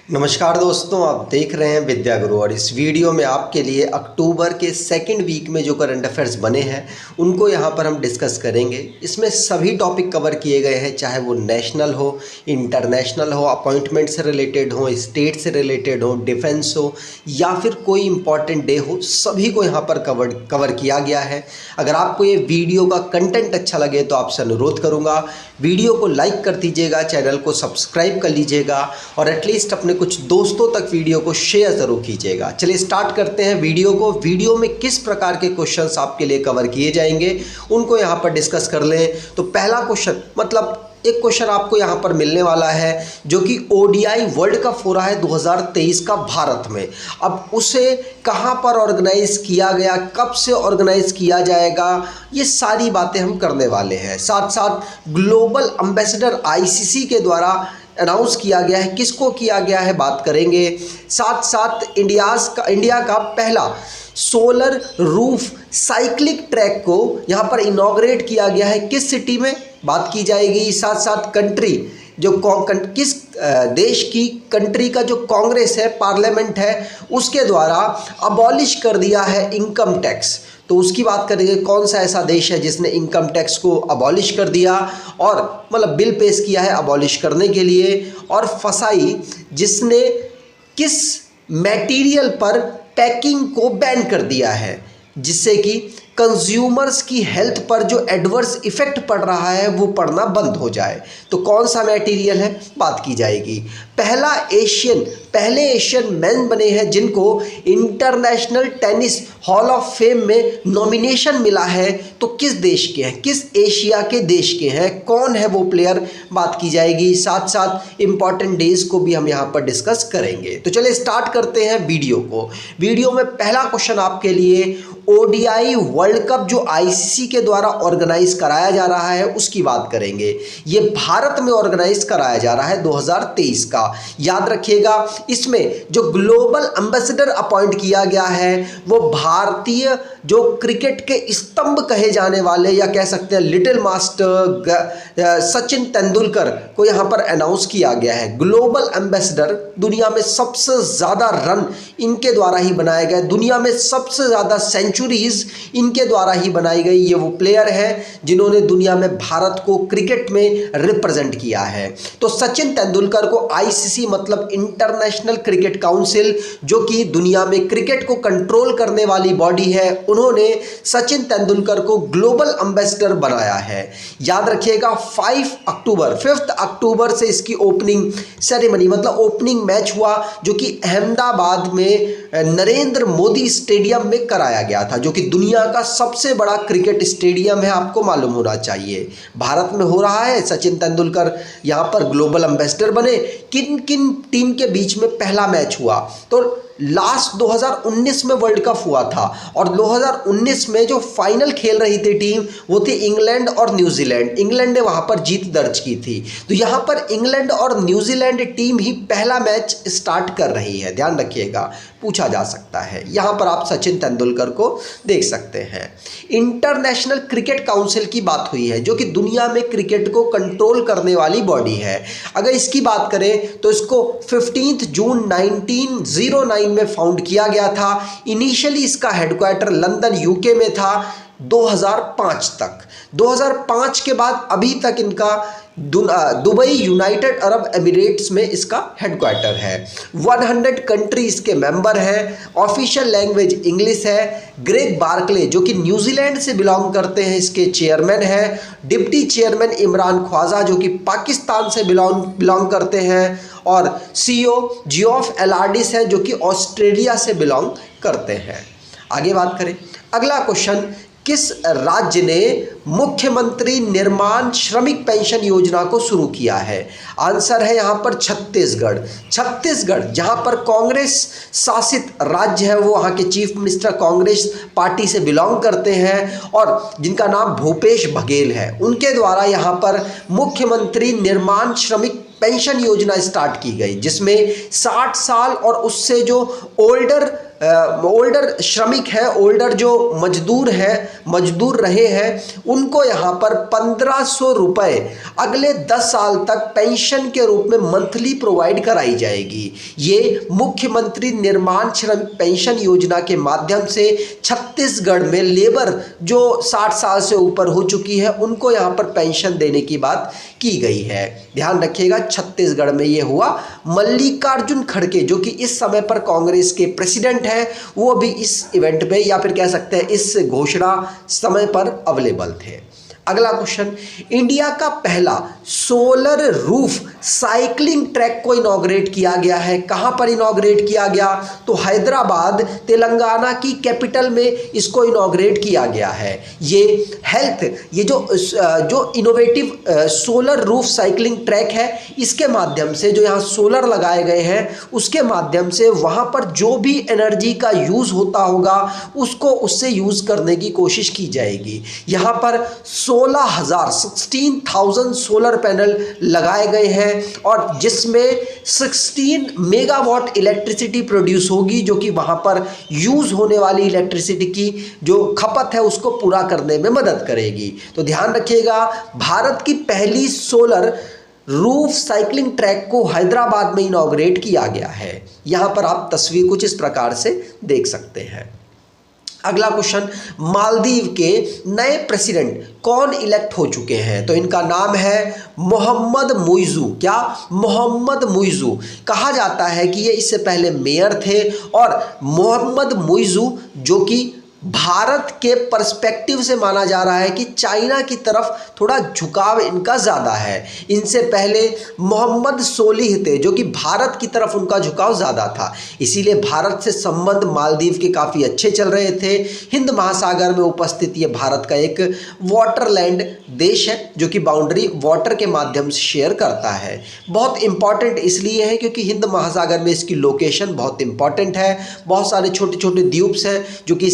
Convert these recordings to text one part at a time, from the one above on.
नमस्कार दोस्तों, आप देख रहे हैं विद्या गुरु और इस वीडियो में आपके लिए अक्टूबर के सेकंड वीक में जो करंट अफेयर्स बने हैं उनको यहाँ पर हम डिस्कस करेंगे। इसमें सभी टॉपिक कवर किए गए हैं, चाहे वो नेशनल हो, इंटरनेशनल हो, अपॉइंटमेंट से रिलेटेड हो, स्टेट से रिलेटेड हो, डिफेंस हो या फिर कोई इंपॉर्टेंट डे हो, सभी को यहाँ पर कवर किया गया है। अगर आपको ये वीडियो का कंटेंट अच्छा लगे तो आपसे अनुरोध करूँगा वीडियो को लाइक कर दीजिएगा, चैनल को सब्सक्राइब कर लीजिएगा और एटलीस्ट अपने कुछ दोस्तों तक वीडियो को शेयर ज़रूर कीजिएगा। चलिए स्टार्ट करते हैं वीडियो को। वीडियो में किस प्रकार के क्वेश्चंस आपके लिए कवर किए जाएंगे उनको यहाँ पर डिस्कस कर लें। तो पहला क्वेश्चन, मतलब एक क्वेश्चन आपको यहाँ पर मिलने वाला है जो कि ओडीआई वर्ल्ड कप हो रहा है 2023 का भारत में। अब उसे कहाँ पर ऑर्गेनाइज किया गया, कब से ऑर्गेनाइज किया जाएगा, ये सारी बातें हम करने वाले हैं। साथ साथ ग्लोबल एम्बेसडर आईसीसी के द्वारा अनाउंस किया गया है, किसको किया गया है बात करेंगे। साथ साथ इंडिया का पहला सोलर रूफ साइक्लिंग ट्रैक को यहाँ पर इनॉग्रेट किया गया है, किस सिटी में बात की जाएगी। साथ साथ कंट्री जो किस देश की कंट्री का जो कांग्रेस है, पार्लियामेंट है, उसके द्वारा अबॉलिश कर दिया है इनकम टैक्स, तो उसकी बात करेंगे। कौन सा ऐसा देश है जिसने इनकम टैक्स को अबॉलिश कर दिया और मतलब बिल पेश किया है अबॉलिश करने के लिए। और फसाई जिसने किस मटेरियल पर पैकिंग को बैन कर दिया है जिससे कि कंज्यूमर्स की हेल्थ पर जो एडवर्स इफेक्ट पड़ रहा है वो पड़ना बंद हो जाए। तो कौन सा मटेरियल है बात की जाएगी। पहले एशियन मैन बने हैं जिनको international tennis hall of fame में नॉमिनेशन मिला है, तो किस देश के हैं, किस एशिया के देश के हैं, कौन है वो प्लेयर बात की जाएगी। साथ साथ इंपॉर्टेंट डेज को भी हम यहाँ पर डिस्कस करेंगे। तो चलिए स्टार्ट करते हैं वीडियो को। वीडियो में पहला क्वेश्चन आपके लिए ओडीआई वर्ल्ड कप जो आईसीसी के द्वारा ऑर्गेनाइज कराया जा रहा है उसकी बात करेंगे। ये भारत में ऑर्गेनाइज कराया जा रहा है 2023 का। याद रखिएगा, इसमें जो ग्लोबल एम्बेसडर अपॉइंट किया गया है वो भारतीय जो क्रिकेट के स्तंभ कहे जाने वाले या कह सकते हैं लिटिल मास्टर सचिन तेंदुलकर को यहाँ पर अनाउंस किया गया है। ग्लोबल एम्बेसडर, दुनिया में सबसे ज़्यादा रन इनके द्वारा ही बनाए गए, दुनिया में सबसे ज़्यादा सेंचुरीज इनके द्वारा ही बनाई गई। ये वो प्लेयर है जिन्होंने दुनिया में भारत को क्रिकेट में रिप्रेजेंट किया है। तो सचिन तेंदुलकर को आईसीसी मतलब इंटरनेशनल क्रिकेट काउंसिल जो कि दुनिया में क्रिकेट को कंट्रोल करने वाली बॉडी है, उन्होंने सचिन तेंदुलकर को ग्लोबल एम्बेसडर बनाया है। याद रखिएगा 5 अक्टूबर से इसकी ओपनिंग सेरेमनी मतलब ओपनिंग मैच हुआ जो कि अहमदाबाद में नरेंद्र मोदी स्टेडियम में कराया गया था, जो कि दुनिया का सबसे बड़ा क्रिकेट स्टेडियम है, आपको मालूम होना चाहिए। भारत में हो रहा है, सचिन तेंदुलकर यहाँ पर ग्लोबल एम्बेसडर बने। किन किन टीम के बीच में पहला मैच हुआ, तो लास्ट 2019 में वर्ल्ड कप हुआ था और 2019 में जो फाइनल खेल रही थी टीम वो थी इंग्लैंड और न्यूजीलैंड। इंग्लैंड ने वहां पर जीत दर्ज की थी, तो यहां पर इंग्लैंड और न्यूजीलैंड टीम ही पहला मैच स्टार्ट कर रही है। ध्यान रखिएगा, पूछा जा सकता है। यहां पर आप सचिन तेंदुलकर को देख सकते हैं। इंटरनेशनल क्रिकेट काउंसिल की बात हुई है जो कि दुनिया में क्रिकेट को कंट्रोल करने वाली बॉडी है। अगर इसकी बात करें तो इसको 15 जून 1909 में फाउंड किया गया था। इनिशियली इसका हेडक्वार्टर लंदन यूके में था 2005 तक। 2005 के बाद अभी तक इनका दुबई यूनाइटेड अरब एमिरेट्स में इसका हेडक्वार्टर है। 100 कंट्री इसके मेंबर हैं। ऑफिशियल लैंग्वेज इंग्लिश है। ग्रेग बार्कले जो कि न्यूजीलैंड से बिलोंग करते हैं इसके चेयरमैन हैं। डिप्टी चेयरमैन इमरान ख्वाजा जो कि पाकिस्तान से बिलोंग करते हैं और सीईओ जियोफ एलार्डिस है जो कि ऑस्ट्रेलिया से बिलोंग करते हैं। आगे बात करें, अगला क्वेश्चन, किस राज्य ने मुख्यमंत्री निर्माण श्रमिक पेंशन योजना को शुरू किया है। आंसर है यहाँ पर छत्तीसगढ़ जहाँ पर कांग्रेस शासित राज्य है, वो वहाँ के चीफ मिनिस्टर कांग्रेस पार्टी से बिलोंग करते हैं और जिनका नाम भूपेश बघेल है, उनके द्वारा यहाँ पर मुख्यमंत्री निर्माण श्रमिक पेंशन योजना स्टार्ट की गई जिसमें 60 साल और उससे जो ओल्डर ओल्डर श्रमिक हैं, ओल्डर जो मजदूर रहे हैं, उनको यहाँ पर 1500 रुपये अगले 10 साल तक पेंशन के रूप में मंथली प्रोवाइड कराई जाएगी। ये मुख्यमंत्री निर्माण श्रमिक पेंशन योजना के माध्यम से छत्तीसगढ़ में लेबर जो 60 साल से ऊपर हो चुकी है उनको यहाँ पर पेंशन देने की बात की गई है। ध्यान रखिएगा, छत्तीसगढ़ में ये हुआ। मल्लिकार्जुन खड़गे जो कि इस समय पर कांग्रेस के प्रेसिडेंट हैं, वो भी इस इवेंट पे या फिर कह सकते हैं इस घोषणा समय पर अवेलेबल थे। अगला क्वेश्चन, इंडिया का पहला सोलर रूफ साइकिलिंग ट्रैक को इनॉग्रेट किया गया है। कहां पर इनॉग्रेट किया गया? तो हैदराबाद तेलंगाना की कैपिटल में इसको इनॉग्रेट किया गया है। ये जो innovative solar roof cycling track है, इसके माध्यम से जो यहाँ सोलर लगाए गए हैं उसके माध्यम से वहां पर जो भी एनर्जी का यूज होता होगा उसको उससे यूज करने की कोशिश की जाएगी। यहाँ पर 16,000 सोलर पैनल लगाए गए हैं और जिसमें 16 मेगावाट इलेक्ट्रिसिटी प्रोड्यूस होगी, जो कि वहां पर यूज होने वाली इलेक्ट्रिसिटी की जो खपत है उसको पूरा करने में मदद करेगी। तो ध्यान रखिएगा, भारत की पहली सोलर रूफ साइकिलिंग ट्रैक को हैदराबाद में इनॉग्रेट किया गया है। यहां पर आप तस्वीर कुछ इस प्रकार से देख सकते हैं। अगला क्वेश्चन, मालदीव के नए प्रेसिडेंट कौन इलेक्ट हो चुके हैं? तो इनका नाम है मोहम्मद मुइज़ू। क्या? मोहम्मद मुइज़ू। कहा जाता है कि ये इससे पहले मेयर थे और मोहम्मद मुइज़ू जो कि भारत के पर्सपेक्टिव से माना जा रहा है कि चाइना की तरफ थोड़ा झुकाव इनका ज़्यादा है। इनसे पहले मोहम्मद सोलिह थे जो कि भारत की तरफ उनका झुकाव ज़्यादा था, इसीलिए भारत से संबंध मालदीव के काफ़ी अच्छे चल रहे थे। हिंद महासागर में उपस्थित ये भारत का एक वाटरलैंड देश है जो कि बाउंड्री वाटर के माध्यम से शेयर करता है। बहुत इंपॉर्टेंट इसलिए है क्योंकि हिंद महासागर में इसकी लोकेशन बहुत इंपॉर्टेंट है। बहुत सारे छोटे छोटे द्वीप्स हैं जो कि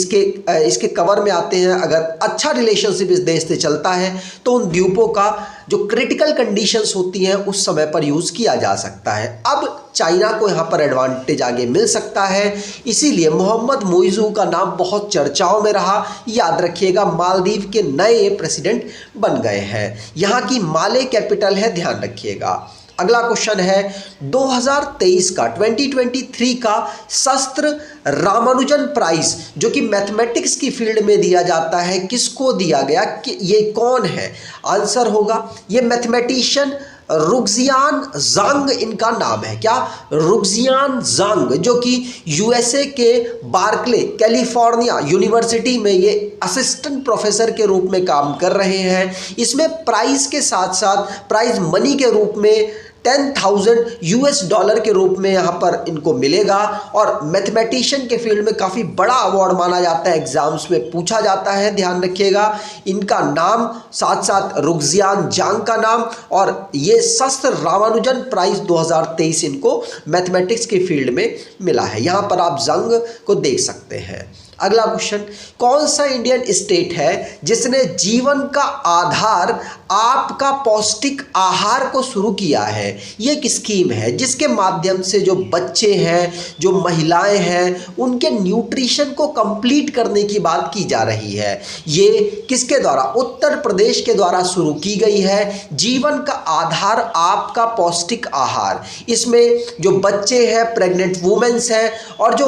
इसके कवर में आते हैं। अगर अच्छा रिलेशनशिप इस देश से चलता है तो उन द्वीपों का जो क्रिटिकल कंडीशंस होती हैं उस समय पर यूज़ किया जा सकता है। अब चाइना को यहाँ पर एडवांटेज आगे मिल सकता है, इसीलिए मोहम्मद मुइज़ू का नाम बहुत चर्चाओं में रहा। याद रखिएगा, मालदीव के नए प्रेसिडेंट बन गए हैं। यहाँ की माले कैपिटल है, ध्यान रखिएगा। अगला क्वेश्चन है 2023 का शास्त्र रामानुजन प्राइज जो कि मैथमेटिक्स की फील्ड में दिया जाता है, किसको दिया गया? कि ये कौन है? आंसर होगा ये मैथमेटिशियन रुक्जियान जांग इनका नाम है। क्या? रुक्जियान जांग, जो कि यूएसए के बार्कले कैलिफोर्निया यूनिवर्सिटी में ये असिस्टेंट प्रोफेसर के रूप में काम कर रहे हैं। इसमें प्राइज के साथ साथ प्राइज मनी के रूप में $10,000 के रूप में यहाँ पर इनको मिलेगा और मैथमेटिशियन के फील्ड में काफ़ी बड़ा अवार्ड माना जाता है, एग्जाम्स में पूछा जाता है। ध्यान रखिएगा, इनका नाम साथ साथ रुक्जियान जांग का नाम और ये शास्त्र रामानुजन प्राइज 2023 इनको मैथमेटिक्स के फील्ड में मिला है। यहाँ पर आप जांग को देख सकते हैं। अगला क्वेश्चन, कौन सा इंडियन स्टेट है जिसने जीवन का आधार आपका पौष्टिक आहार को शुरू किया है? ये एक स्कीम है जिसके माध्यम से जो बच्चे हैं, जो महिलाएं हैं, उनके न्यूट्रिशन को कंप्लीट करने की बात की जा रही है। ये किसके द्वारा? उत्तर प्रदेश के द्वारा शुरू की गई है। जीवन का आधार आपका पौष्टिक आहार, इसमें जो बच्चे हैं, प्रेग्नेंट वुमेन्स हैं और जो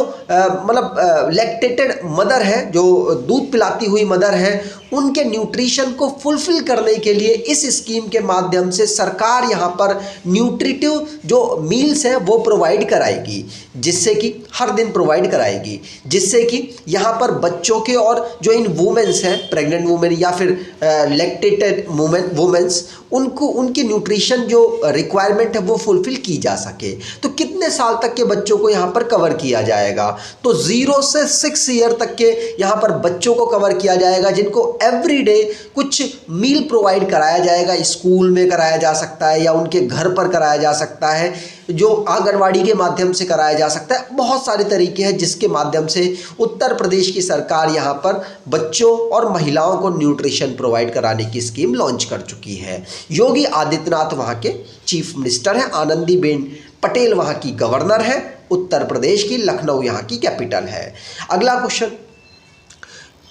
लैक्टेटेड मदर है, जो दूध पिलाती हुई मदर है, उनके न्यूट्रिशन को फुलफिल करने के लिए इस स्कीम के माध्यम से सरकार यहाँ पर न्यूट्रिटिव जो मील्स हैं वो प्रोवाइड कराएगी, जिससे कि हर दिन प्रोवाइड कराएगी, जिससे कि यहाँ पर बच्चों के और जो इन वुमेन्स हैं, प्रेग्नेंट वुमेन या फिर लैक्टेटेड वुमेन्स, उनको उनकी न्यूट्रिशन जो रिक्वायरमेंट है वो फुलफिल की जा सके। तो कितने साल तक के बच्चों को यहाँ पर कवर किया जाएगा? तो 0 से 6 ईयर तक के यहाँ पर बच्चों को कवर किया जाएगा, जिनको एवरीडे कुछ मील प्रोवाइड कराया जाएगा। स्कूल में कराया जा सकता है या उनके घर पर कराया जा सकता है, जो आंगनवाड़ी के माध्यम से कराया जा सकता है। बहुत सारे तरीके हैं जिसके माध्यम से उत्तर प्रदेश की सरकार यहाँ पर बच्चों और महिलाओं को न्यूट्रिशन प्रोवाइड कराने की स्कीम लॉन्च कर चुकी है। योगी आदित्यनाथ वहाँ के चीफ मिनिस्टर हैं, आनंदीबेन पटेल वहाँ की गवर्नर है। उत्तर प्रदेश की लखनऊ यहाँ की कैपिटल है। अगला क्वेश्चन,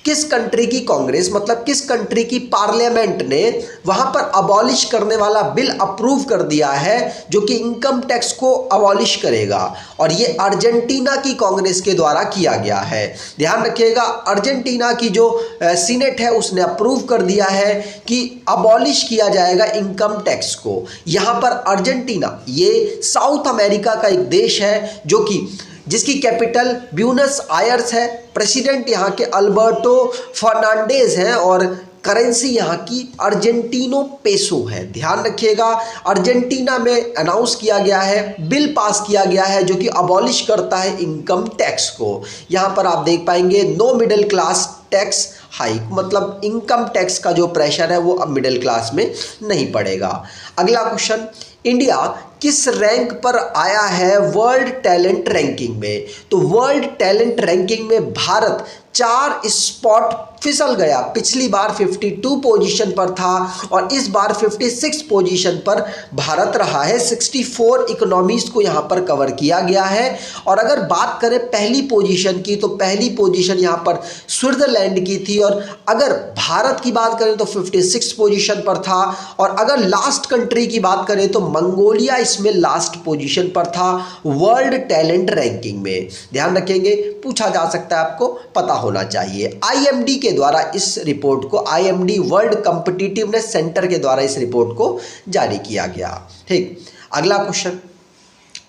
किस कंट्री की कांग्रेस मतलब किस कंट्री की पार्लियामेंट ने वहां पर अबॉलिश करने वाला बिल अप्रूव कर दिया है जो कि इनकम टैक्स को अबॉलिश करेगा, और ये अर्जेंटीना की कांग्रेस के द्वारा किया गया है। ध्यान रखिएगा, अर्जेंटीना की जो सीनेट है उसने अप्रूव कर दिया है कि अबॉलिश किया जाएगा इनकम टैक्स को। यहां पर अर्जेंटीना ये साउथ अमेरिका का एक देश है जो कि जिसकी कैपिटल ब्यूनस आयर्स है। प्रेसिडेंट यहाँ के अल्बर्टो फर्नांडेज हैं और करेंसी यहाँ की अर्जेंटीनो पेसो है। ध्यान रखिएगा, अर्जेंटीना में अनाउंस किया गया है, बिल पास किया गया है जो कि अबॉलिश करता है इनकम टैक्स को। यहाँ पर आप देख पाएंगे no middle class tax hike, मतलब इनकम टैक्स का जो प्रेशर है वो अब मिडिल क्लास में नहीं पड़ेगा। अगला क्वेश्चन, इंडिया किस रैंक पर आया है वर्ल्ड टैलेंट रैंकिंग में? तो वर्ल्ड टैलेंट रैंकिंग में भारत 4 स्पॉट फिसल गया। पिछली बार 52 पोजीशन पर था और इस बार 56 पोजीशन पर भारत रहा है। 64 इकोनॉमीज को यहाँ पर कवर किया गया है। और अगर बात करें पहली पोजीशन की तो पहली पोजीशन यहाँ पर स्विट्जरलैंड की थी, और अगर भारत की बात करें तो 56 पोजीशन पर था, और अगर लास्ट कंट्री की बात करें तो मंगोलिया इसमें लास्ट पोजीशन पर था वर्ल्ड टैलेंट रैंकिंग में। ध्यान रखेंगे, पूछा जा सकता है, आपको पता होना चाहिए। आईएमडी के द्वारा इस रिपोर्ट को, आईएमडी वर्ल्ड कॉम्पिटिटिवनेस सेंटर के द्वारा इस रिपोर्ट को जारी किया गया। ठीक, अगला क्वेश्चन,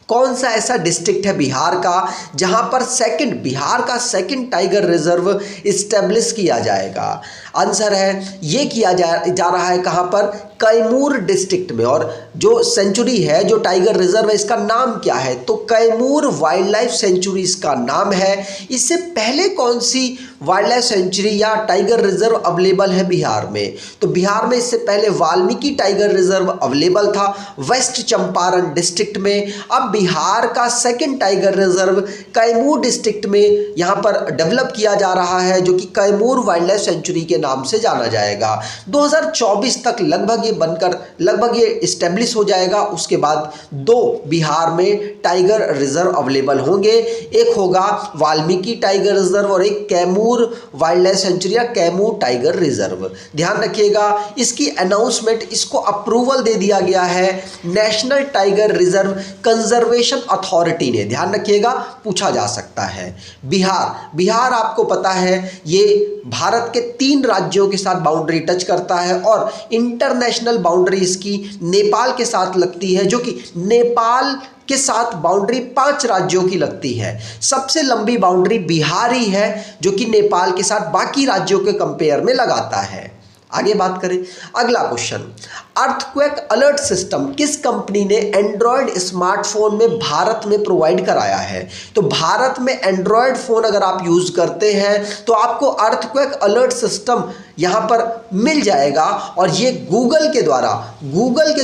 कौन सा ऐसा डिस्ट्रिक्ट है बिहार का जहां पर बिहार का सेकंड टाइगर रिजर्व इस्टेब्लिश किया जाएगा? आंसर है ये किया जा रहा है कहां पर? कैमूर डिस्ट्रिक्ट में। और जो सेंचुरी है, जो टाइगर रिजर्व है, इसका नाम क्या है? तो कैमूर वाइल्ड लाइफ सेंचुरी इसका नाम है। इससे पहले कौन सी वाइल्ड लाइफ सेंचुरी या टाइगर रिजर्व अवेलेबल है बिहार में? तो बिहार में इससे पहले वाल्मीकि टाइगर रिजर्व अवेलेबल था वेस्ट चंपारण डिस्ट्रिक्ट में। अब बिहार का second tiger reserve Kaimur district में यहाँ पर डेवलप किया जा रहा है जो कि कैमूर वाइल्ड लाइफ सेंचुरी के नाम से जाना जाएगा। 2024 तक लगभग ये इस्टेब्लिश हो जाएगा। उसके बाद 2 बिहार में टाइगर रिजर्व अवेलेबल होंगे, एक होगा वाल्मीकि टाइगर रिजर्व और एक कैमूर वाइल्ड लाइफ सेंचुरी या कैमूर टाइगर रिजर्व। ध्यान रखिएगा, इसकी अनाउंसमेंट, इसको अप्रूवल दे दिया गया है national tiger reserve conservation authority ने। ध्यान रखिएगा, पूछा जा सकता है। बिहार आपको पता है ये भारत के 3 राज्यों के साथ बाउंड्री टच करता है और इंटरनेशनल बाउंड्री इसकी नेपाल के साथ लगती है, जो कि नेपाल के साथ बाउंड्री 5 राज्यों की लगती है। सबसे लंबी बाउंड्री बिहार ही है जो कि नेपाल के साथ बाकी राज्यों के कंपेयर में लगाता है। आगे बात करें, अगला क्वेश्चन, अर्थक्वेक अलर्ट सिस्टम किस कंपनी ने एंड्रॉयड स्मार्टफोन में भारत में प्रोवाइड कराया है? तो भारत में एंड्रॉयड फोन अगर आप यूज करते हैं तो आपको अर्थक्वेक अलर्ट सिस्टम यहाँ पर मिल जाएगा, और ये गूगल के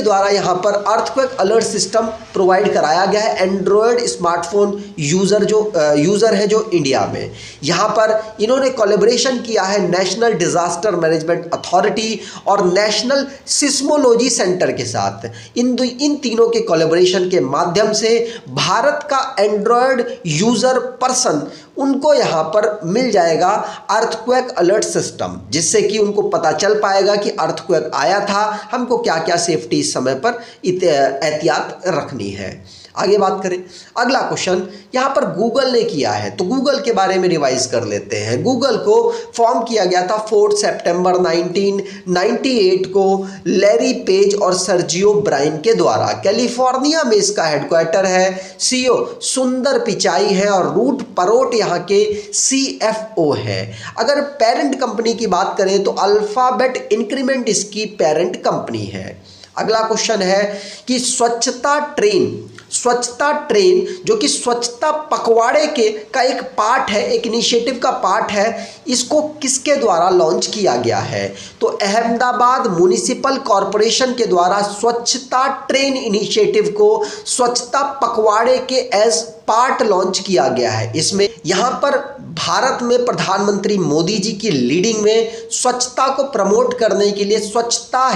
द्वारा यहाँ पर अर्थक्वेक अलर्ट सिस्टम प्रोवाइड कराया गया है एंड्रॉयड स्मार्टफोन यूजर है जो इंडिया में। यहाँ पर इन्होंने कोलैबोरेशन किया है नेशनल डिजास्टर मैनेजमेंट अथॉरिटी और नेशनल सिस्मोलॉजी सेंटर के साथ। इन तीनों के कोलैबोरेशन के माध्यम से भारत का एंड्रॉयड यूजर पर्सन उनको यहाँ पर मिल जाएगा अर्थक्वेक अलर्ट सिस्टम, जिससे कि उनको पता चल पाएगा कि अर्थक्वेक आया था, हमको क्या क्या सेफ्टी इस समय पर एहतियात रखनी है। आगे बात करें, अगला क्वेश्चन यहाँ पर गूगल ने किया है, तो गूगल के बारे में रिवाइज कर लेते हैं। गूगल को फॉर्म किया गया था 4 सितंबर 1998 को लैरी पेज और सर्जियो ब्राइन के द्वारा। कैलिफोर्निया में इसका हेडक्वार्टर है। सीईओ सुंदर पिचाई है और रूट परोट यहाँ के CFO है। अगर पेरेंट कंपनी की बात करें तो अल्फाबेट इंक्रीमेंट इसकी पेरेंट कंपनी है। अगला क्वेश्चन है कि स्वच्छता ट्रेन जो कि स्वच्छता पखवाड़े का एक पार्ट है, एक इनिशिएटिव का पार्ट है, इसको किसके द्वारा लॉन्च किया गया है? तो अहमदाबाद म्युनिसिपल कॉरपोरेशन के द्वारा स्वच्छता ट्रेन इनिशिएटिव को स्वच्छता पखवाड़े के एज पार्ट लॉन्च किया गया है। इसमें यहाँ पर भारत में प्रधानमंत्री मोदी जी की लीडिंग में स्वच्छता को प्रमोट करने के लिए स्वच्छता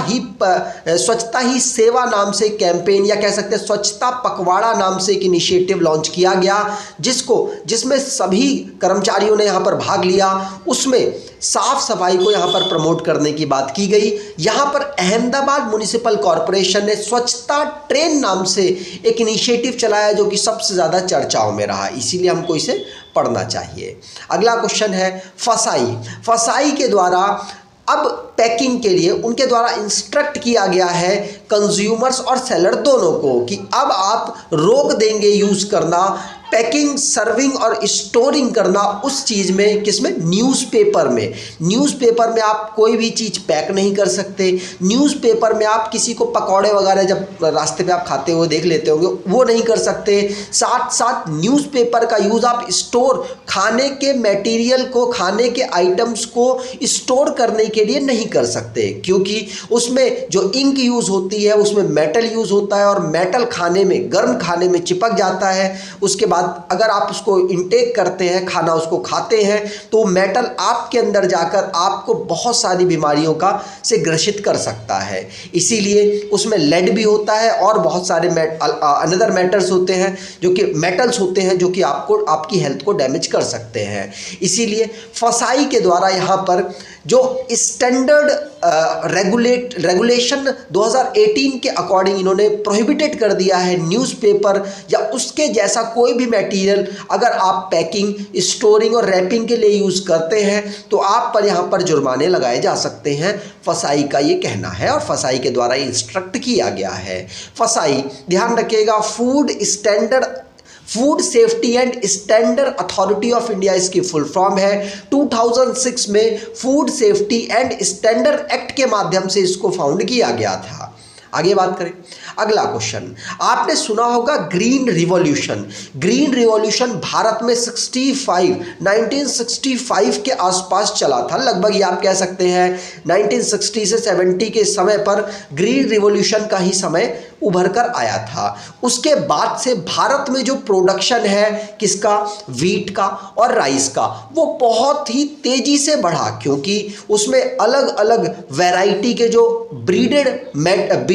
ही सेवा नाम से कैंपेन, या कह सकते हैं स्वच्छता पखवाड़ा नाम से एक इनिशिएटिव लॉन्च किया गया, जिसमें सभी कर्मचारियों ने यहाँ पर भाग लिया। उसमें साफ सफाई को यहाँ पर प्रमोट करने की बात की गई। यहाँ पर अहमदाबाद म्युनिसिपल कॉरपोरेशन ने स्वच्छता ट्रेन नाम से एक इनिशिएटिव चलाया जो कि सबसे ज़्यादा चर्चाओं में रहा, इसीलिए हमको इसे पढ़ना चाहिए। अगला क्वेश्चन है फसाई के द्वारा अब पैकिंग के लिए उनके द्वारा इंस्ट्रक्ट किया गया है कंज्यूमर्स और सेलर दोनों को कि अब आप रोक देंगे यूज़ करना पैकिंग, सर्विंग और स्टोरिंग करना उस चीज़ में, किसमें, न्यूज़पेपर में आप कोई भी चीज़ पैक नहीं कर सकते। न्यूज़पेपर में आप किसी को पकौड़े वगैरह जब रास्ते पे आप खाते हुए देख लेते होंगे वो नहीं कर सकते। साथ साथ न्यूज़पेपर का यूज़ आप खाने के मटेरियल को, खाने के आइटम्स को स्टोर करने के लिए नहीं कर सकते, क्योंकि उसमें जो इंक यूज़ होती है उसमें मेटल यूज़ होता है और मेटल गर्म खाने में चिपक जाता है। उसके बाद अगर आप उसको इनटेक करते हैं, खाना उसको खाते हैं, तो मेटल आपके अंदर जाकर आपको बहुत सारी बीमारियों से ग्रसित कर सकता है। इसीलिए उसमें लेड भी होता है और बहुत सारे अनदर मेटल्स होते हैं जो कि आपकी हेल्थ को डैमेज कर सकते हैं। इसीलिए फसाई के द्वारा यहाँ पर जो स्टैंडर्ड रेगुलेशन 2018 के अकॉर्डिंग इन्होंने प्रोहिबिटेड कर दिया है न्यूज़पेपर या उसके जैसा कोई भी मटेरियल अगर आप पैकिंग, स्टोरिंग और रैपिंग के लिए यूज़ करते हैं तो आप पर यहाँ पर जुर्माने लगाए जा सकते हैं। फसाई का ये कहना है और फसाई के द्वारा इंस्ट्रक्ट किया गया है। फसाई, ध्यान रखिएगा, food safety and standard authority of India इसकी फुल फॉर्म है। 2006 में food safety and standard act के माध्यम से इसको फाउंड किया गया था। आगे बात करें, अगला क्वेश्चन, आपने सुना होगा ग्रीन रिवॉल्यूशन भारत में 1965 के आसपास चला था। लगभग ये आप कह सकते हैं 1960 से 70 के समय पर ग्रीन रिवॉल्यूशन का ही समय उभर कर आया था। उसके बाद से भारत में जो प्रोडक्शन है किसका, वीट का और राइस का, वो बहुत ही तेजी से बढ़ा, क्योंकि उसमें अलग अलग वैरायटी के जो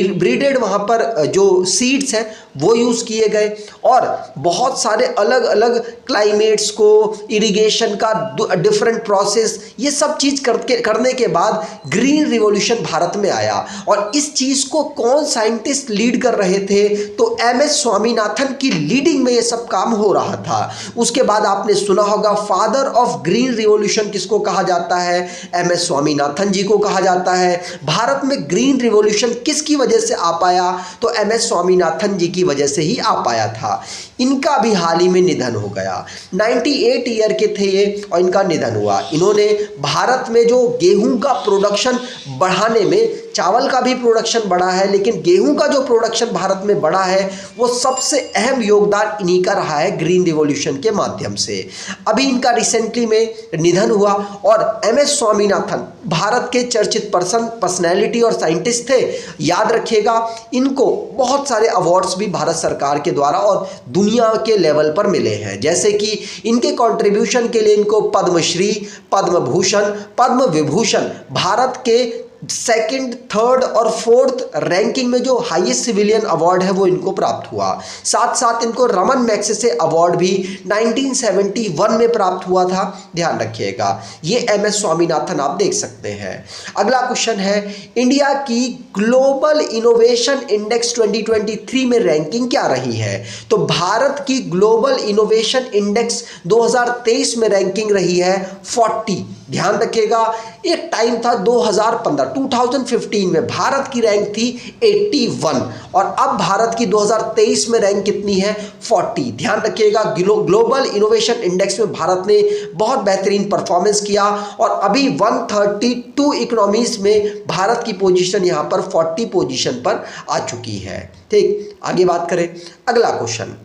ब्रीडेड वहाँ पर जो सीड्स हैं वो यूज़ किए गए और बहुत सारे अलग अलग क्लाइमेट्स को, इरिगेशन का डिफरेंट प्रोसेस, ये सब चीज़ करने के बाद ग्रीन रिवॉल्यूशन भारत में आया। और इस चीज़ को कौन साइंटिस्ट लीड कर रहे थे, तो MS स्वामीनाथन की लीडिंग में ये सब काम हो रहा था। उसके बाद आपने सुना होगा फादर ऑफ ग्रीन रिवॉल्यूशन किसको कहा जाता है, MS स्वामीनाथन जी को कहा जाता है। भारत में ग्रीन रिवॉल्यूशन किसकी वजह से आ पाया, तो MS स्वामीनाथन जी की वजह से ही आ पाया था। इनका भी हाल ही में निधन हो गया, 98 ईयर के थे ये और इनका निधन हुआ। इन्होंने भारत में जो गेहूं का प्रोडक्शन बढ़ाने में, चावल का भी प्रोडक्शन बढ़ा है लेकिन गेहूं का जो प्रोडक्शन भारत में बढ़ा है वो सबसे अहम योगदान इन्हीं का रहा है ग्रीन रिवॉल्यूशन के माध्यम से। अभी इनका रिसेंटली में निधन हुआ और MS स्वामीनाथन भारत के चर्चित पर्सनैलिटी और साइंटिस्ट थे। याद रखिएगा, इनको बहुत सारे अवार्ड्स भी भारत सरकार के द्वारा और दुनिया के लेवल पर मिले हैं, जैसे कि इनके कंट्रीब्यूशन के लिए इनको पद्मश्री, पद्म भूषण, पद्म विभूषण, भारत के सेकंड, थर्ड और फोर्थ रैंकिंग में जो हाईएस्ट सिविलियन अवार्ड है वो इनको प्राप्त हुआ। साथ साथ इनको रमन मैग्सेसे अवार्ड भी 1971 में प्राप्त हुआ था, ध्यान रखिएगा। ये MS स्वामीनाथन आप देख सकते हैं। अगला क्वेश्चन है, इंडिया की ग्लोबल इनोवेशन इंडेक्स 2023 में रैंकिंग क्या रही है, तो भारत की ग्लोबल इनोवेशन इंडेक्स 2023 में रैंकिंग रही है 40। ध्यान रखिएगा, एक टाइम था 2015 में भारत की रैंक थी 81 और अब भारत की 2023 में रैंक कितनी है, 40। ध्यान रखिएगा, ग्लोबल इनोवेशन इंडेक्स में भारत ने बहुत बेहतरीन परफॉर्मेंस किया और अभी 132 इकोनॉमीज में भारत की पोजीशन यहाँ पर 40 पोजीशन पर आ चुकी है। ठीक, आगे बात करें, अगला क्वेश्चन,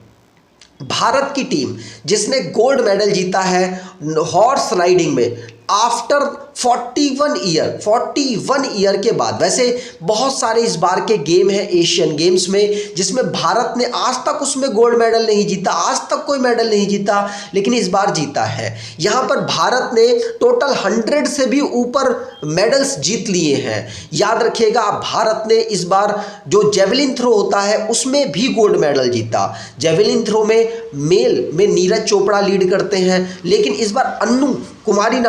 भारत की टीम जिसने गोल्ड मेडल जीता है हॉर्स राइडिंग में, आफ्टर 41 ईयर के बाद। वैसे बहुत सारे इस बार के गेम हैं एशियन गेम्स में जिसमें भारत ने आज तक उसमें गोल्ड मेडल नहीं जीता, आज तक कोई मेडल नहीं जीता, लेकिन इस बार जीता है। यहाँ पर भारत ने टोटल 100 से भी ऊपर मेडल्स जीत लिए हैं। याद रखिएगा, भारत ने इस बार जो जेवलिन थ्रो होता है उसमें भी गोल्ड मेडल जीता। जेवलिन थ्रो में मेल में नीरज चोपड़ा लीड करते हैं, लेकिन इस बार अन्नू कुमारी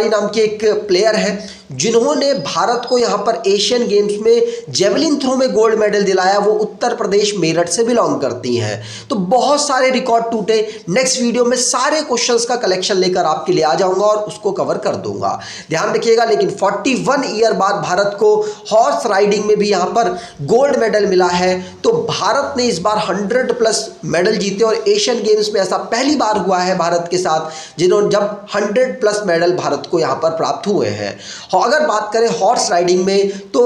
नाम की एक प्लेयर है जिन्होंने भारत को यहाँ पर एशियन गेम्स में जेवलिन थ्रो में गोल्ड मेडल दिलाया। वो उत्तर प्रदेश मेरठ से बिलोंग करती हैं। तो बहुत सारे रिकॉर्ड टूटे। नेक्स्ट वीडियो में सारे क्वेश्चंस का कलेक्शन लेकर आपके लिए आ जाऊंगा और उसको कवर कर दूंगा, ध्यान रखिएगा। लेकिन 41 ईयर बाद भारत को हॉर्स राइडिंग में भी यहाँ पर गोल्ड मेडल मिला है। तो भारत ने इस बार 100+ मेडल जीते और एशियन गेम्स में ऐसा पहली बार हुआ है भारत के साथ जिन्होंने जब 100+ मेडल भारत को यहाँ पर प्राप्त हुए हैं। अगर बात करें हॉर्स राइडिंग में तो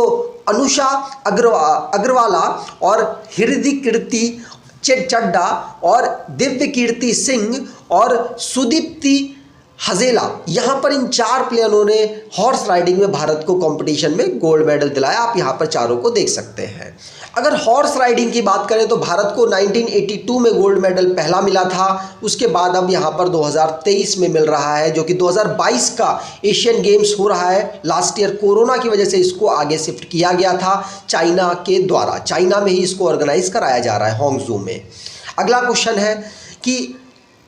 अनुषा अग्रवाला और हृदय कीर्ति चड्डा और दिव्य कीर्ति सिंह और सुदीप्ति हजेला, यहाँ पर इन 4 प्लेयरों ने हॉर्स राइडिंग में भारत को कंपटीशन में गोल्ड मेडल दिलाया। आप यहाँ पर चारों को देख सकते हैं। अगर हॉर्स राइडिंग की बात करें तो भारत को 1982 में गोल्ड मेडल पहला मिला था। उसके बाद अब यहाँ पर 2023 में मिल रहा है, जो कि 2022 का एशियन गेम्स हो रहा है। लास्ट ईयर कोरोना की वजह से इसको आगे शिफ्ट किया गया था चाइना के द्वारा। चाइना में ही इसको ऑर्गेनाइज कराया जा रहा है, हांगझू में। अगला क्वेश्चन है कि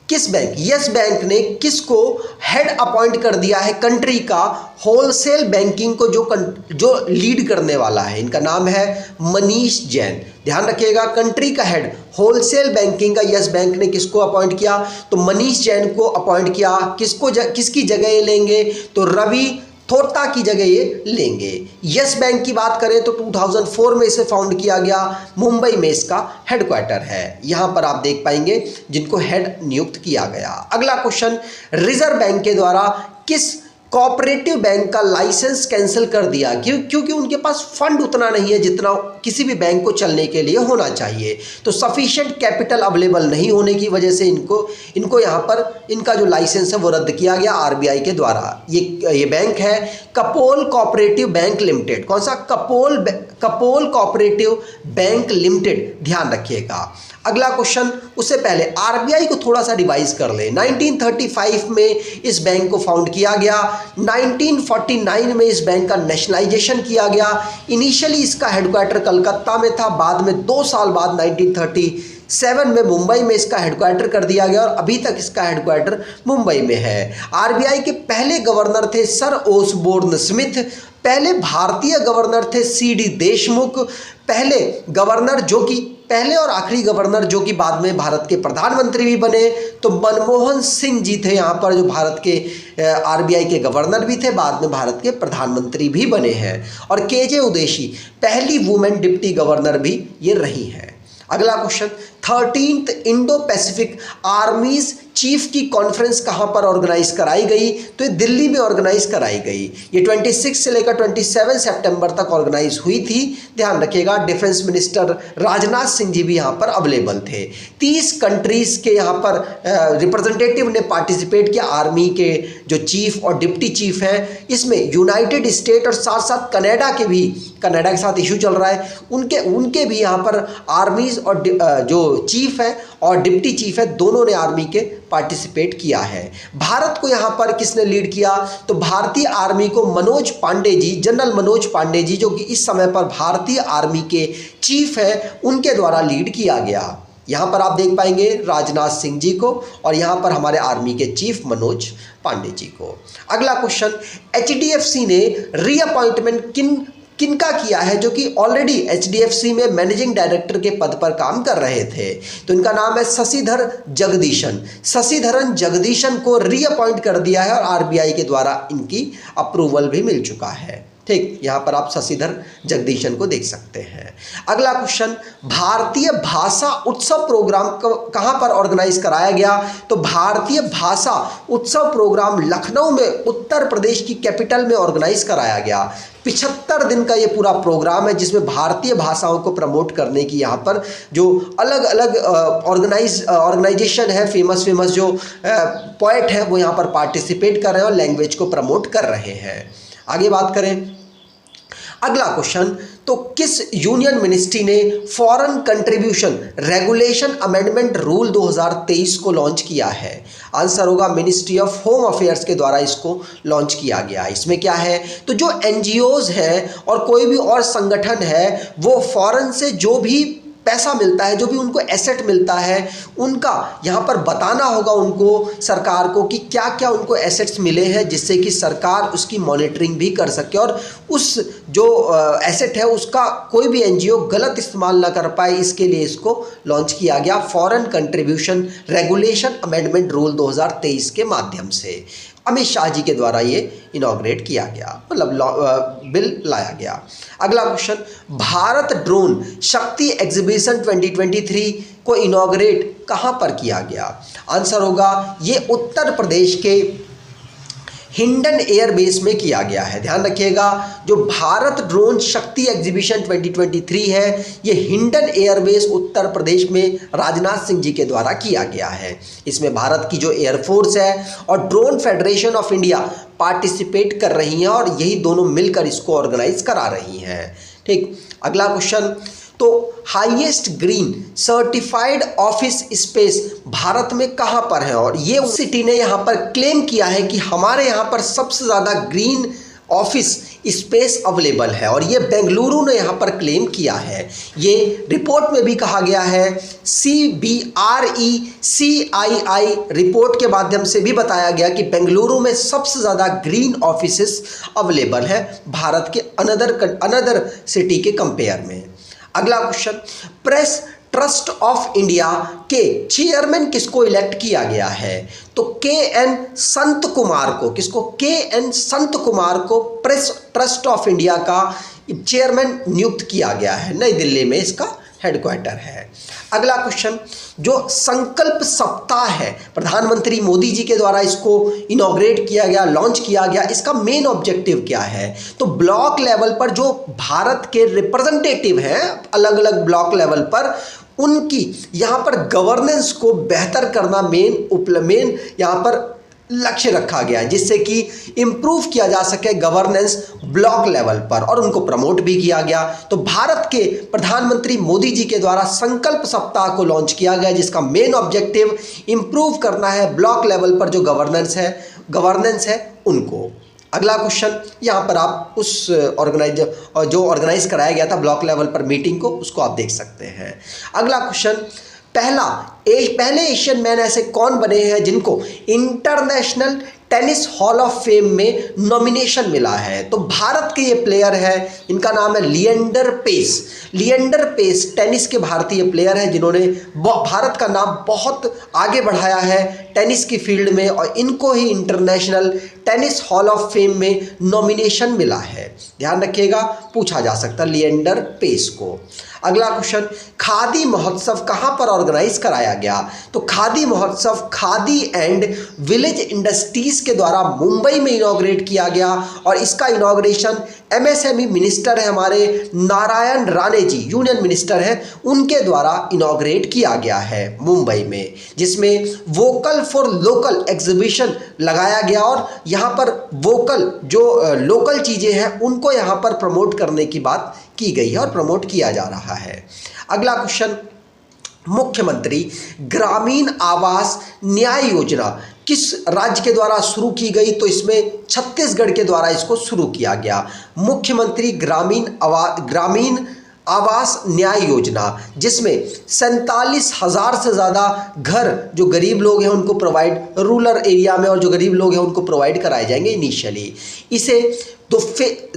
किस बैंक, यस बैंक ने किसको हेड अपॉइंट कर दिया है कंट्री का होलसेल बैंकिंग को जो लीड करने वाला है। इनका नाम है मनीष जैन। ध्यान रखिएगा, कंट्री का हेड होलसेल बैंकिंग का यस बैंक ने किसको अपॉइंट किया? तो मनीष जैन को अपॉइंट किया। किसकी जगह ये लेंगे? तो रवि थोटा की जगह ये लेंगे। यस बैंक की बात करें तो 2004 में इसे फाउंड किया गया। मुंबई में इसका हेडक्वार्टर है। यहाँ पर आप देख पाएंगे जिनको हेड नियुक्त किया गया। अगला क्वेश्चन, रिजर्व बैंक के द्वारा किस कोऑपरेटिव बैंक का लाइसेंस कैंसिल कर दिया? क्योंकि उनके पास फंड उतना नहीं है जितना किसी भी बैंक को चलने के लिए होना चाहिए। तो सफिशिएंट कैपिटल अवेलेबल नहीं होने की वजह से इनको यहाँ पर इनका जो लाइसेंस है वो रद्द किया गया आरबीआई के द्वारा। ये बैंक है कपोल कोऑपरेटिव बैंक लिमिटेड। कौन सा? कपोल कोऑपरेटिव बैंक लिमिटेड, ध्यान रखिएगा। अगला क्वेश्चन, उससे पहले आरबीआई को थोड़ा सा रिवाइज कर ले। 1935 में इस बैंक को फाउंड किया गया। 1949 में इस बैंक का नेशनलाइजेशन किया गया। इनिशियली इसका हेडक्वार्टर कलकत्ता में था, बाद में 2 साल बाद 1937 में मुंबई में इसका हेडक्वार्टर कर दिया गया और अभी तक इसका हेडक्वार्टर मुंबई में है। आरबीआई के पहले गवर्नर थे सर ओसबोर्न स्मिथ। पहले भारतीय गवर्नर थे सीडी देशमुख। पहले और आखिरी गवर्नर जो कि बाद में भारत के प्रधानमंत्री भी बने तो मनमोहन सिंह जी थे यहाँ पर, जो भारत के आरबीआई के गवर्नर भी थे, बाद में भारत के प्रधानमंत्री भी बने हैं। और केजे उदेशी पहली वुमेन डिप्टी गवर्नर भी ये रही हैं। अगला question, 13th Indo Pacific आर्मीज chief की कॉन्फ्रेंस कहां पर ऑर्गेनाइज कराई गई? तो ये दिल्ली में ऑर्गेनाइज कराई गई। ये 26 से लेकर 27 सितंबर तक ऑर्गेनाइज हुई थी। ध्यान रखिएगा, डिफेंस मिनिस्टर राजनाथ सिंह जी भी यहां पर अवेलेबल थे। 30 कंट्रीज के यहां पर रिप्रेजेंटेटिव ने पार्टिसिपेट किया। आर्मी के जो चीफ और डिप्टी चीफ हैं, इसमें यूनाइटेड स्टेट और साथ साथ कनाडा के साथ इशू चल रहा है, उनके भी यहाँ पर आर्मीज और जो चीफ है और डिप्टी चीफ है, दोनों ने आर्मी के पार्टिसिपेट किया है। भारत को यहाँ पर किसने लीड किया? तो भारतीय आर्मी को जनरल मनोज पांडे जी, जो कि इस समय पर भारतीय आर्मी के चीफ है, उनके द्वारा लीड किया गया। यहाँ पर आप देख पाएंगे राजनाथ सिंह जी को और यहाँ पर हमारे आर्मी के चीफ मनोज पांडे जी को। अगला क्वेश्चन, एचडीएफसी ने रीअपॉइंटमेंट किनका किया है जो कि ऑलरेडी एचडीएफसी में मैनेजिंग डायरेक्टर के पद पर काम कर रहे थे? तो इनका नाम है शशिधर जगदीशन को रीअपॉइंट कर दिया है और आरबीआई के द्वारा इनकी अप्रूवल भी मिल चुका है। ठीक, यहाँ पर आप शशिधर जगदीशन को देख सकते हैं। अगला क्वेश्चन, भारतीय भाषा उत्सव प्रोग्राम कहाँ पर ऑर्गेनाइज कराया गया? तो भारतीय भाषा उत्सव प्रोग्राम लखनऊ में उत्तर प्रदेश की कैपिटल में ऑर्गेनाइज कराया गया। 75 दिन का ये पूरा प्रोग्राम है जिसमें भारतीय भाषाओं को प्रमोट करने की यहाँ पर जो अलग अलग ऑर्गेनाइजेशन है, फेमस जो पोएट है वो यहाँ पर पार्टिसिपेट कर रहे हैं और लैंग्वेज को प्रमोट कर रहे हैं। आगे बात करें अगला क्वेश्चन, तो किस यूनियन मिनिस्ट्री ने foreign contribution regulation amendment rule 2023 को लॉन्च किया है? आंसर होगा मिनिस्ट्री ऑफ होम अफेयर्स के द्वारा इसको लॉन्च किया गया। इसमें क्या है, तो जो एनजीओज है और कोई भी और संगठन है वो फॉरेन से जो भी पैसा मिलता है, जो भी उनको एसेट मिलता है, उनका यहाँ पर बताना होगा उनको सरकार को कि क्या क्या उनको एसेट्स मिले हैं, जिससे कि सरकार उसकी मॉनिटरिंग भी कर सके और उस जो एसेट है उसका कोई भी एनजीओ गलत इस्तेमाल ना कर पाए। इसके लिए इसको लॉन्च किया गया foreign contribution regulation amendment rule 2023 के माध्यम से। अमित शाह जी के द्वारा ये इनॉग्रेट किया गया, मतलब बिल लाया गया। अगला क्वेश्चन, भारत ड्रोन शक्ति एग्जीबिशन 2023 को इनॉग्रेट कहां पर किया गया? आंसर होगा ये उत्तर प्रदेश के हिंडन एयरबेस में किया गया है। ध्यान रखिएगा, जो भारत ड्रोन शक्ति एग्जीबिशन 2023 है ये हिंडन एयरबेस उत्तर प्रदेश में राजनाथ सिंह जी के द्वारा किया गया है। इसमें भारत की जो एयरफोर्स है और drone federation of India participate कर रही हैं और यही दोनों मिलकर इसको ऑर्गेनाइज करा रही हैं। ठीक, अगला क्वेश्चन, तो highest green certified office space Bharat में कहां पर है? और ये सिटी ने यहां पर क्लेम किया है कि हमारे यहां पर सबसे ज़्यादा ग्रीन ऑफिस स्पेस अवेलेबल है और ये बेंगलुरु ने यहाँ पर क्लेम किया है। ये रिपोर्ट में भी कहा गया है, CBRECII रिपोर्ट के माध्यम से भी बताया गया कि बेंगलुरु में सबसे ज़्यादा ग्रीन ऑफिसेस अवेलेबल है भारत के अनदर सिटी के कंपेयर में। अगला question, press trust of India के चेयरमैन किसको इलेक्ट किया गया है? तो KN संत कुमार को, किसको? KN संत कुमार को प्रेस ट्रस्ट ऑफ इंडिया का चेयरमैन नियुक्त किया गया है। नई दिल्ली में इसका हेडक्वार्टर है। अगला क्वेश्चन, जो संकल्प सप्ताह है प्रधानमंत्री मोदी जी के द्वारा इसको इनॉग्रेट किया गया, लॉन्च किया गया, इसका मेन ऑब्जेक्टिव क्या है? तो ब्लॉक लेवल पर जो भारत के रिप्रेजेंटेटिव हैं अलग अलग ब्लॉक लेवल पर, उनकी यहाँ पर गवर्नेंस को बेहतर करना मेन यहाँ पर लक्ष्य रखा गया है, जिससे कि इम्प्रूव किया जा सके गवर्नेंस ब्लॉक लेवल पर, और उनको प्रमोट भी किया गया। तो भारत के प्रधानमंत्री मोदी जी के द्वारा संकल्प सप्ताह को लॉन्च किया गया जिसका मेन ऑब्जेक्टिव इम्प्रूव करना है ब्लॉक लेवल पर जो गवर्नेंस है उनको। अगला क्वेश्चन, यहाँ पर आप उस जो ऑर्गेनाइज कराया गया था ब्लॉक लेवल पर मीटिंग को, उसको आप देख सकते हैं। अगला क्वेश्चन, पहले एशियन मैन ऐसे कौन बने हैं जिनको international tennis hall of fame में नॉमिनेशन मिला है? तो भारत के ये प्लेयर है, इनका नाम है लिएंडर पेस टेनिस के भारतीय प्लेयर हैं जिन्होंने भारत का नाम बहुत आगे बढ़ाया है टेनिस की फील्ड में, और इनको ही international tennis hall of fame में नॉमिनेशन मिला है। ध्यान रखिएगा, पूछा जा सकता है लिएंडर पेस को। अगला क्वेश्चन, खादी महोत्सव कहाँ पर ऑर्गेनाइज कराया गया? तो खादी महोत्सव खादी एंड विलेज इंडस्ट्रीज के द्वारा मुंबई में इनॉग्रेट किया गया और इसका इनॉग्रेशन MSME मिनिस्टर है हमारे नारायण राणे जी, यूनियन मिनिस्टर हैं, उनके द्वारा इनॉग्रेट किया गया है मुंबई में, जिसमें वोकल फॉर लोकल एग्जीबिशन लगाया गया और यहाँ पर वोकल जो लोकल चीज़ें हैं उनको यहाँ पर प्रमोट करने की बात की गई है और प्रमोट किया जा रहा है। अगला क्वेश्चन, मुख्यमंत्री ग्रामीण आवास न्याय योजना किस राज्य के द्वारा शुरू की गई? तो इसमें छत्तीसगढ़ के द्वारा इसको शुरू किया गया। मुख्यमंत्री ग्रामीण आवास न्याय योजना, जिसमें 47,000 से ज़्यादा घर जो गरीब लोग हैं उनको प्रोवाइड, रूरल एरिया में और जो गरीब लोग हैं उनको प्रोवाइड कराए जाएंगे इनिशियली। इसे तो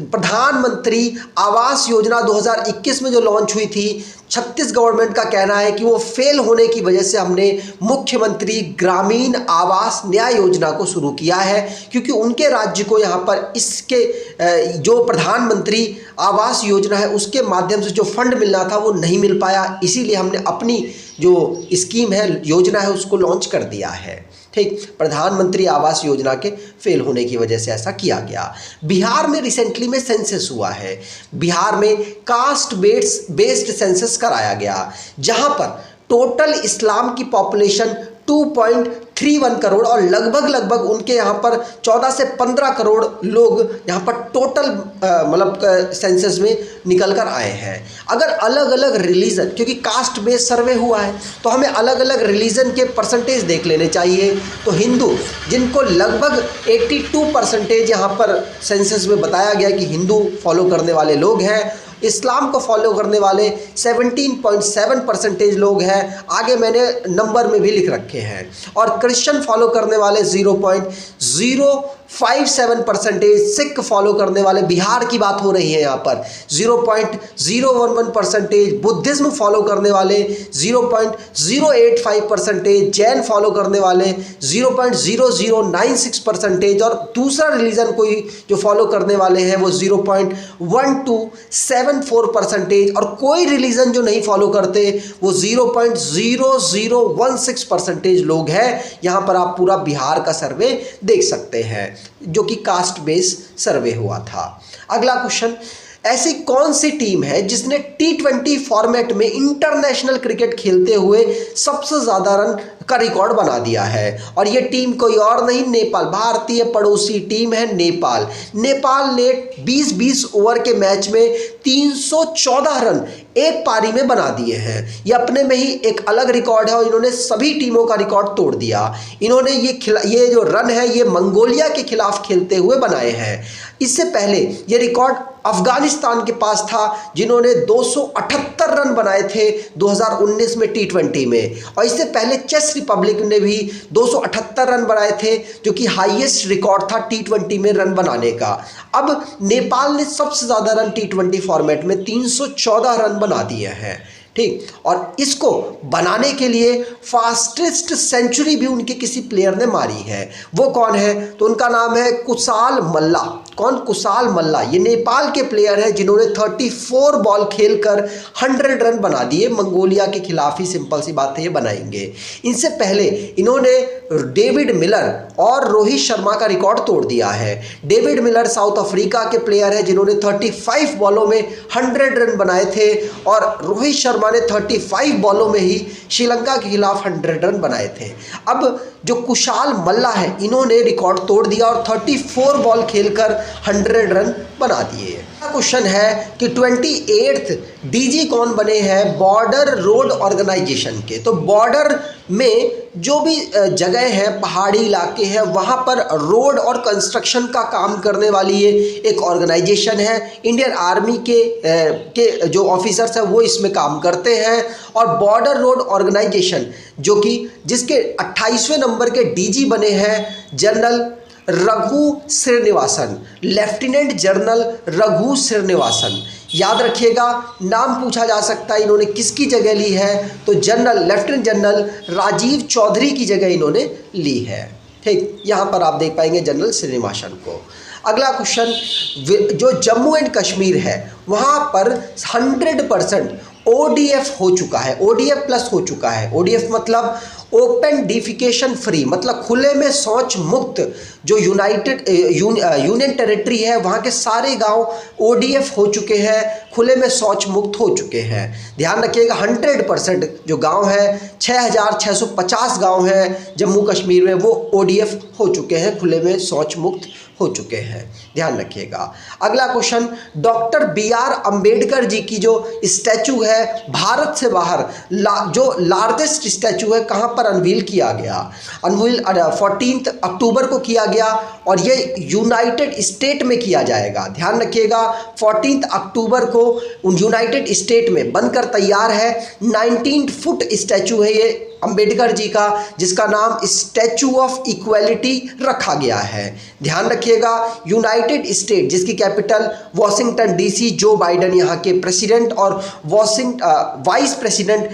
प्रधानमंत्री आवास योजना 2021 में जो लॉन्च हुई थी, छत्तीस गवर्नमेंट का कहना है कि वो फेल होने की वजह से हमने मुख्यमंत्री ग्रामीण आवास न्याय योजना को शुरू किया है, क्योंकि उनके राज्य को यहाँ पर इसके जो प्रधानमंत्री आवास योजना है उसके माध्यम से जो फंड मिलना था वो नहीं मिल पाया, इसीलिए हमने अपनी जो स्कीम है, योजना है, उसको लॉन्च कर दिया है। ठीक, प्रधानमंत्री आवास योजना के फेल होने की वजह से ऐसा किया गया। बिहार में रिसेंटली में सेंसस हुआ है। बिहार में कास्ट बेस्ड सेंसस कराया गया, जहां पर टोटल इस्लाम की पॉपुलेशन 2.31 करोड़ और लगभग उनके यहाँ पर 14 से 15 करोड़ लोग यहाँ पर टोटल मतलब सेंसस में निकल कर आए हैं। अगर अलग अलग रिलीजन, क्योंकि कास्ट बेस्ड सर्वे हुआ है तो हमें अलग अलग रिलीजन के परसेंटेज देख लेने चाहिए। तो हिंदू, जिनको लगभग 82% यहाँ पर सेंसस में बताया गया कि हिंदू फॉलो करने वाले लोग हैं, इस्लाम को फॉलो करने वाले 17.7% लोग हैं, आगे मैंने नंबर में भी लिख रखे हैं, और क्रिश्चियन फॉलो करने वाले 0.057%, सिख फॉलो करने वाले, बिहार की बात हो रही है यहाँ पर, 0.011%, बुद्धिज्म फॉलो करने वाले 0.085%, जैन फॉलो करने वाले 0.0096%, और दूसरा रिलीजन कोई जो फॉलो करने वाले हैं वो 0.1274%, और कोई रिलीजन जो नहीं फॉलो करते वो 0.0016% लोग हैं। यहाँ पर आप पूरा बिहार का सर्वे देख सकते हैं, जो कि कास्ट बेस्ड सर्वे हुआ था। अगला क्वेश्चन, ऐसी कौन सी टीम है जिसने T20 फॉर्मेट में इंटरनेशनल क्रिकेट खेलते हुए सबसे ज़्यादा रन का रिकॉर्ड बना दिया है? और ये टीम कोई और नहीं, नेपाल, भारतीय पड़ोसी टीम है नेपाल। नेपाल ने 20-20 ओवर के मैच में 314 रन एक पारी में बना दिए हैं। ये अपने में ही एक अलग रिकॉर्ड है और इन्होंने सभी टीमों का रिकॉर्ड तोड़ दिया। इन्होंने ये जो रन है ये मंगोलिया के खिलाफ खेलते हुए बनाए हैं। इससे पहले ये रिकॉर्ड अफगानिस्तान के पास था, जिन्होंने 278 रन बनाए थे 2019 में T20 में, और इससे पहले चेक रिपब्लिक ने भी 278 रन बनाए थे, जो कि हाईएस्ट रिकॉर्ड था T20 में रन बनाने का। अब नेपाल ने सबसे ज़्यादा रन T20 फॉर्मेट में 314 रन बना दिए हैं। ठीक, और इसको बनाने के लिए फास्टेस्ट सेंचुरी भी उनके किसी प्लेयर ने मारी है। वो कौन है? तो उनका नाम है कुशाल मल्ला। कौन? कुशाल मल्ला। ये नेपाल के प्लेयर हैं जिन्होंने 34 बॉल खेलकर 100 रन बना दिए। मंगोलिया के खिलाफ ही, सिंपल सी बात है, ये बनाएंगे। इनसे पहले इन्होंने डेविड मिलर और रोहित शर्मा का रिकॉर्ड तोड़ दिया है। डेविड मिलर साउथ अफ्रीका के प्लेयर है जिन्होंने 35 बॉलों में 100 रन बनाए थे, और रोहित शर्मा ने 35 बॉलों में ही श्रीलंका के खिलाफ 100 रन बनाए थे। अब जो कुशाल मल्ला है, इन्होंने रिकॉर्ड तोड़ दिया और 34 बॉल खेलकर 100 रन बना दिए। क्वेश्चन है कि 28th डीजी कौन बने हैं बॉर्डर रोड ऑर्गेनाइजेशन के? तो बॉर्डर में जो भी जगह है, पहाड़ी इलाके हैं, वहाँ पर रोड और कंस्ट्रक्शन का काम करने वाली ये एक ऑर्गेनाइजेशन है। इंडियन आर्मी के जो ऑफिसर्स हैं वो इसमें काम करते हैं। और बॉर्डर रोड ऑर्गेनाइजेशन जिसके 28वें नंबर के डीजी बने हैं general Raghu Srinivasan, lieutenant general Raghu Srinivasan. याद रखिएगा, नाम पूछा जा सकता है इन्होंने किसकी जगह ली है, तो लेफ्टिनेंट जनरल राजीव चौधरी की जगह इन्होंने ली है। ठीक, यहाँ पर आप देख पाएंगे जनरल श्रीनिवासन को। अगला क्वेश्चन, जो जम्मू एंड कश्मीर है वहाँ पर 100% ODF हो चुका है, ODF प्लस हो चुका है। ODF मतलब ओपन डिफिकेशन फ्री, मतलब खुले में शौच मुक्त। जो यूनियन टेरिटरी है वहाँ के सारे गांव ODF हो चुके हैं, खुले में शौच मुक्त हो चुके हैं। ध्यान रखिएगा, 100% जो गांव है, 6650 गांव हैं जम्मू कश्मीर में, वो ODF हो चुके हैं, खुले में शौच मुक्त हो चुके हैं। ध्यान रखिएगा। अगला question, doctor BR Ambedkar ji की जो स्टैचू है भारत से बाहर जो लार्जेस्ट स्टैचू है, कहाँ पर अनवील किया गया? अनवील 14 अक्टूबर को किया गया, और ये यूनाइटेड स्टेट में किया जाएगा। ध्यान रखिएगा, 14 अक्टूबर को यूनाइटेड स्टेट में बनकर तैयार है। 19 फुट स्टैचू है ये अंबेडकर जी का, जिसका नाम स्टैचू ऑफ इक्वलिटी रखा गया है। ध्यान रखिएगा, यूनाइटेड स्टेट जिसकी capital Washington DC, Joe Biden यहाँ के प्रेसिडेंट, और वाइस प्रेसिडेंट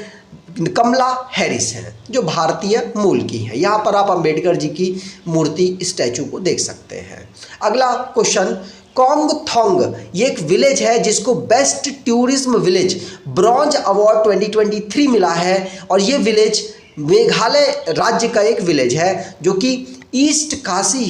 कमला हैरिस हैं, जो भारतीय मूल की हैं। यहाँ पर आप अंबेडकर जी की मूर्ति, स्टैचू को देख सकते हैं। अगला क्वेश्चन, कोंग थोंग ये एक विलेज है जिसको best tourism village bronze award 2023 मिला है, और ये विलेज मेघालय राज्य का एक विलेज है जो कि ईस्ट खासी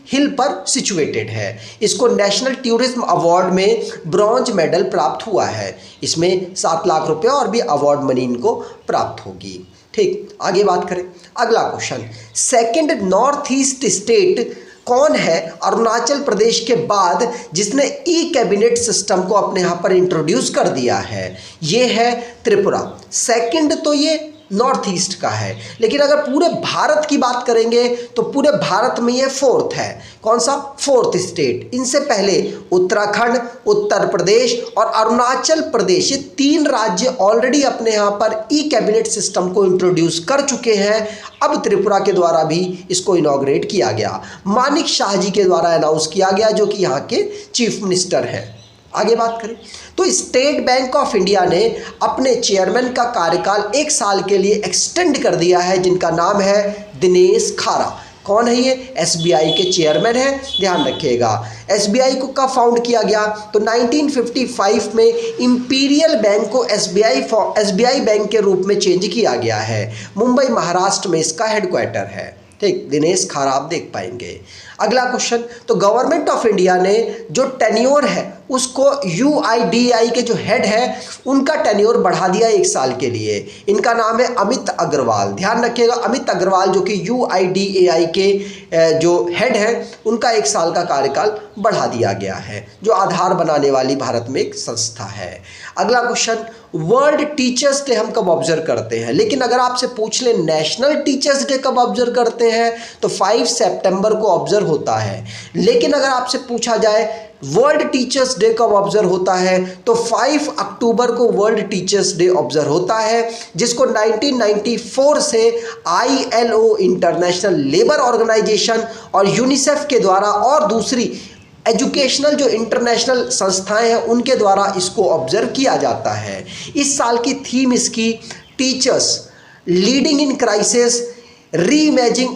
हिल पर सिचुएटेड है। इसको नेशनल टूरिज्म अवार्ड में ब्रॉन्ज मेडल प्राप्त हुआ है। इसमें 7 लाख रुपए और भी अवार्ड मनी इनको प्राप्त होगी। ठीक, आगे बात करें। अगला question, second north east state कौन है अरुणाचल प्रदेश के बाद जिसने ई कैबिनेट सिस्टम को अपने यहाँ पर इंट्रोड्यूस कर दिया है? ये है त्रिपुरा। सेकंड तो ये नॉर्थ ईस्ट का है, लेकिन अगर पूरे भारत की बात करेंगे तो पूरे भारत में ये फोर्थ है। कौन सा? Fourth state. इनसे पहले उत्तराखंड, उत्तर प्रदेश और अरुणाचल प्रदेश, ये 3 राज्य ऑलरेडी अपने यहाँ पर ई कैबिनेट सिस्टम को इंट्रोड्यूस कर चुके हैं। अब त्रिपुरा के द्वारा भी इसको इनॉग्रेट किया गया, मानिक शाह जी के द्वारा अनाउंस किया गया, जो कि यहाँ के चीफ मिनिस्टर हैं। आगे बात करें तो स्टेट बैंक ऑफ इंडिया ने अपने चेयरमैन का कार्यकाल 1 साल के लिए एक्सटेंड कर दिया है, जिनका नाम है दिनेश खारा। कौन है ये? एसबीआई के चेयरमैन हैं, ध्यान रखिएगा। एसबीआई को कब फाउंड किया गया? तो 1955 में इंपीरियल बैंक को एसबीआई बैंक के रूप में चेंज किया गया है। मुंबई महाराष्ट्र में इसका हेडक्वार्टर है। ठीक, दिनेश खारा आप देख पाएंगे। अगला क्वेश्चन, तो गवर्नमेंट ऑफ इंडिया ने जो टेन्योर है उसको यूआईडीएआई के जो हेड है उनका टेन्योर बढ़ा दिया 1 साल के लिए। इनका नाम है अमित अग्रवाल। ध्यान रखिएगा, अमित अग्रवाल जो कि यूआईडीएआई के जो हेड है उनका 1 साल का कार्यकाल बढ़ा दिया गया है, जो आधार बनाने वाली भारत में एक संस्था है। अगला क्वेश्चन, वर्ल्ड टीचर्स डे हम कब ऑब्जर्व करते हैं? लेकिन अगर आपसे पूछ ले नेशनल टीचर्स डे कब ऑब्जर्व करते हैं तो 5 सितंबर को ऑब्जर्व होता है। लेकिन अगर आपसे पूछा जाए वर्ल्ड टीचर्स डे कब ऑब्जर्व होता है तो 5 अक्टूबर को वर्ल्ड टीचर्स डे ऑब्जर्व होता है, जिसको 1994 से ILO इंटरनेशनल लेबर ऑर्गेनाइजेशन और यूनिसेफ के द्वारा और दूसरी एजुकेशनल जो इंटरनेशनल संस्थाएं हैं उनके द्वारा इसको ऑब्जर्व किया जाता है। इस साल की थीम इसकी teachers leading in crisis reimagining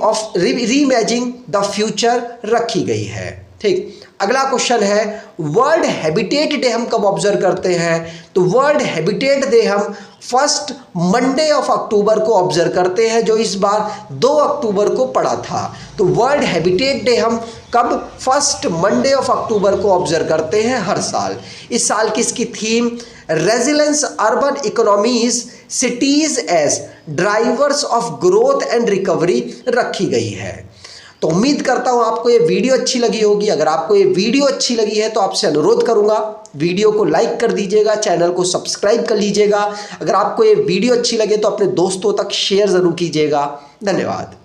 the future रखी गई है। ठीक, अगला क्वेश्चन है वर्ल्ड हैबिटेट डे हम कब ऑब्जर्व करते हैं? तो वर्ल्ड हैबिटेट डे हम 1 मंडे ऑफ अक्टूबर को ऑब्जर्व करते हैं, जो इस बार 2 अक्टूबर को पड़ा था। तो वर्ल्ड हैबिटेट डे हम कब? 1 मंडे ऑफ अक्टूबर को ऑब्जर्व करते हैं हर साल। इस साल की इसकी theme resilience urban economies cities as drivers of growth and recovery रखी गई है। तो उम्मीद करता हूँ आपको ये वीडियो अच्छी लगी होगी। अगर आपको ये वीडियो अच्छी लगी है तो आपसे अनुरोध करूँगा वीडियो को लाइक कर दीजिएगा, चैनल को सब्सक्राइब कर लीजिएगा। अगर आपको ये वीडियो अच्छी लगे तो अपने दोस्तों तक शेयर ज़रूर कीजिएगा। धन्यवाद।